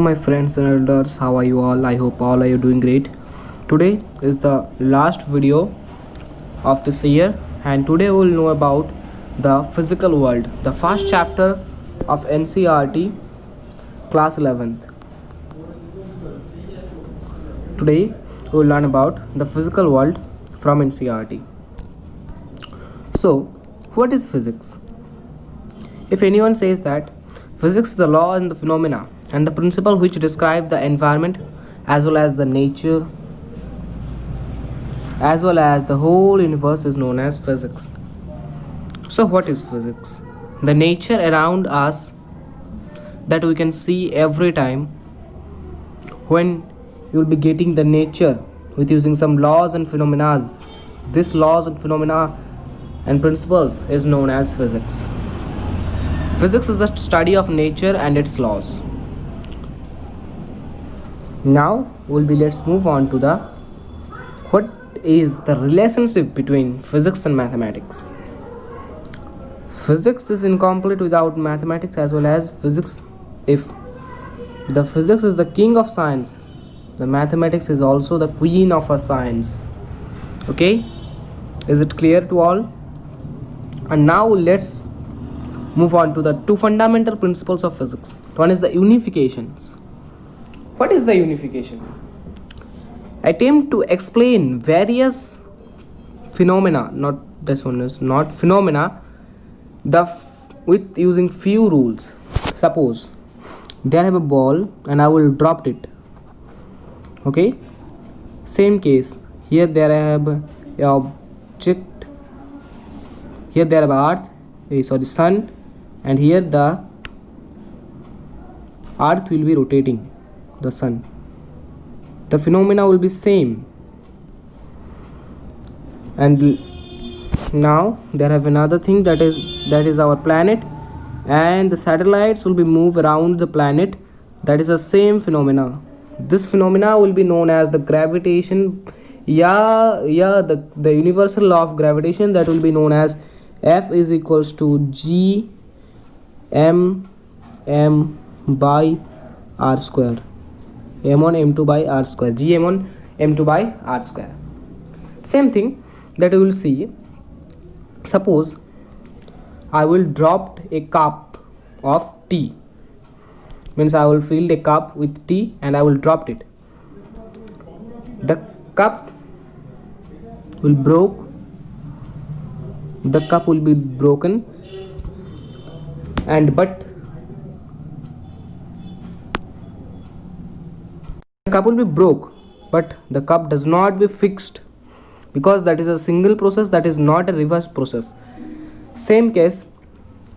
My friends and elders, how are you all? I hope all are you doing great. Today is the last video of this year, and today we will know about the physical world, the first chapter of NCERT class 11th. Today we will learn about the physical world from NCERT. So, what is physics? If anyone says that physics is the law and the phenomena and the principle which describe the environment as well as the nature as well as the whole universe is known as physics. So what is physics? The nature around us that we can see every time. When you will be getting the nature with using some laws and phenomena, this laws and phenomena and principles is known as physics. Physics is the study of nature and its laws. Now let's move on to the what is the relationship between physics and mathematics. Physics is incomplete without mathematics, as well as physics. If the physics is the king of science, the mathematics is also the queen of a science. Okay, is it clear to all? And now let's move on to the two fundamental principles of physics. One is the unifications. What is the unification? Attempt to explain various phenomena, not this one is not phenomena, with using few rules. Suppose there I have a ball and I will drop it. Okay, same case here there I have a object, here there I have sun, and here the earth will be rotating the sun. The phenomena will be same. And now there have another thing, that is our planet, and the satellites will be move around the planet. That is the same phenomena. This phenomena will be known as the gravitation. The universal law of gravitation, that will be known as F is equals to G m by r square, m1 m2 by r square, g m1 m2 by r square. Same thing that you will see. Suppose I will drop a cup of tea, means I will fill a cup with tea and I will drop it. The cup will be broken, but the cup will be broke, but the cup does not be fixed, because that is a single process, that is not a reverse process. Same case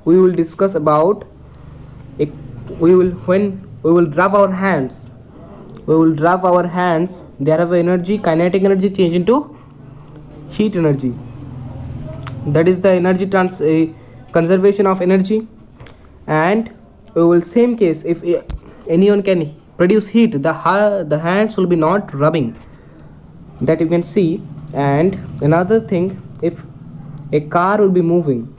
we will discuss about when we will rub our hands. There have energy, kinetic energy change into heat energy. That is the energy conservation of energy. And we will same case, if anyone can produce heat, the hands will be not rubbing, that you can see. And another thing, if a car will be moving,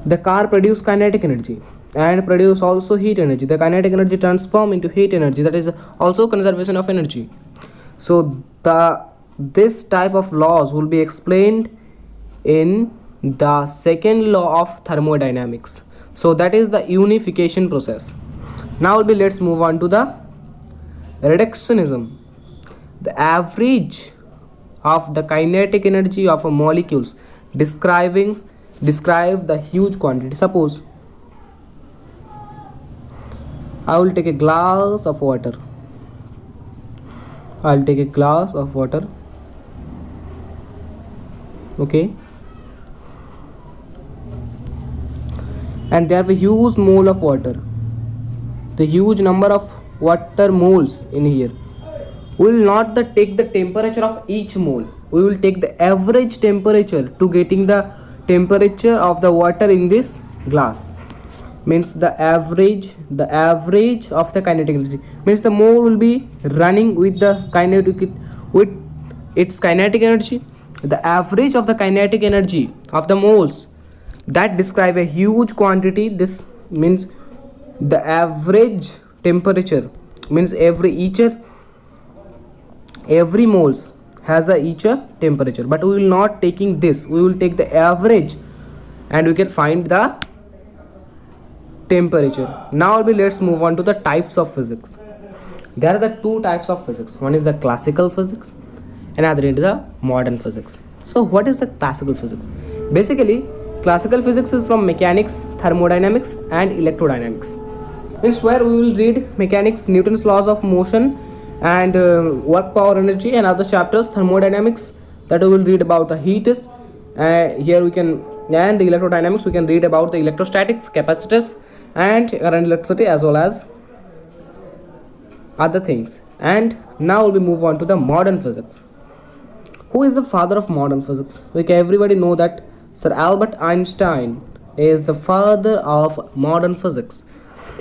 the car produce kinetic energy and produce also heat energy. The kinetic energy transform into heat energy, that is also conservation of energy. So this type of laws will be explained in the second law of thermodynamics. So that is the unification process. Now let's move on to the reductionism. The average of the kinetic energy of a molecules describe the huge quantity. Suppose I will take a glass of water. Okay, and there are a huge mole of water, the huge number of water moles in here. We will not take the temperature of each mole, we will take the average temperature to getting the temperature of the water in this glass. Means the average of the kinetic energy, means the mole will be running with its kinetic energy. The average of the kinetic energy of the moles that describe a huge quantity. This means the average temperature, means every moles has a each a temperature, but we will not taking this, we will take the average and we can find the temperature. Now let's move on to the types of physics. There are the two types of physics. One is the classical physics, another is the modern physics. So what is the classical physics? Basically, classical physics is from mechanics, thermodynamics and electrodynamics. Means where we will read mechanics, Newton's laws of motion and work, power, energy, and other chapters, thermodynamics, that we will read about the heat is here we can, and the electrodynamics we can read about the electrostatics, capacitors and current, electricity, as well as other things. And now we move on to the modern physics. Who is the father of modern physics? Like everybody know that Sir Albert Einstein is the father of modern physics.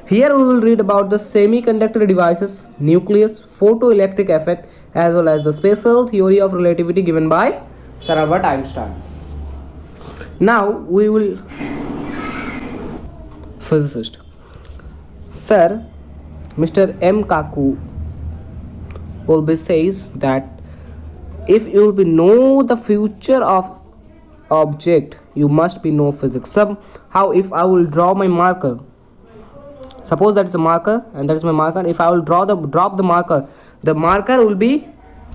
Here we will read about the semiconductor devices, nucleus, photoelectric effect, as well as the special theory of relativity given by Sir Albert Einstein. Now we will physicist. Sir Mr. M. Kaku always says that if you will be know the future of object, you must be know physics. Somehow, if I will draw my marker, suppose that is a marker and that is my marker, if I will drop the marker, the marker will be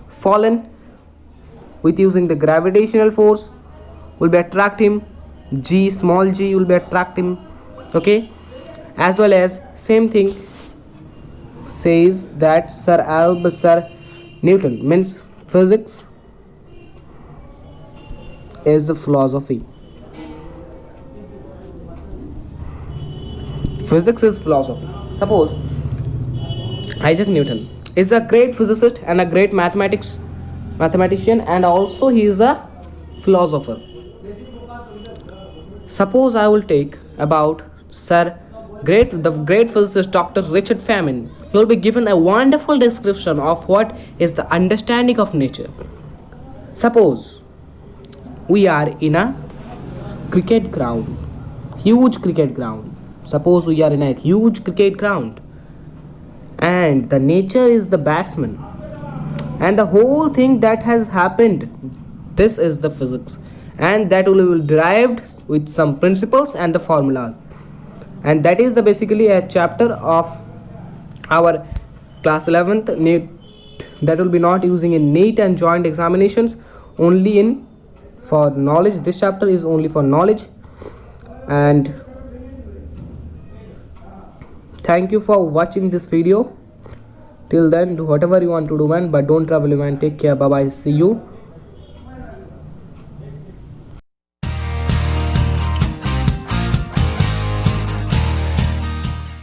fallen with using the gravitational force, will be attract him, g, small g will be attract him, okay. As well as same thing says that Sir Newton, means physics is a philosophy. Physics is philosophy. Suppose Isaac Newton is a great physicist and a great mathematician, and also he is a philosopher. Suppose I will take about the great physicist Dr. Richard Feynman. He will be given a wonderful description of what is the understanding of nature. Suppose we are in a cricket ground, huge cricket ground. Suppose we are in a huge cricket ground and the nature is the batsman and the whole thing that has happened, this is the physics, and that will be derived with some principles and the formulas, and that is the basically a chapter of our class 11th NEET, that will be not using in NEET and joint examinations, only in for knowledge. This chapter is only for knowledge. And thank you for watching this video. Till then, do whatever you want to do, man, but don't travel, man. Take care. Bye bye. See you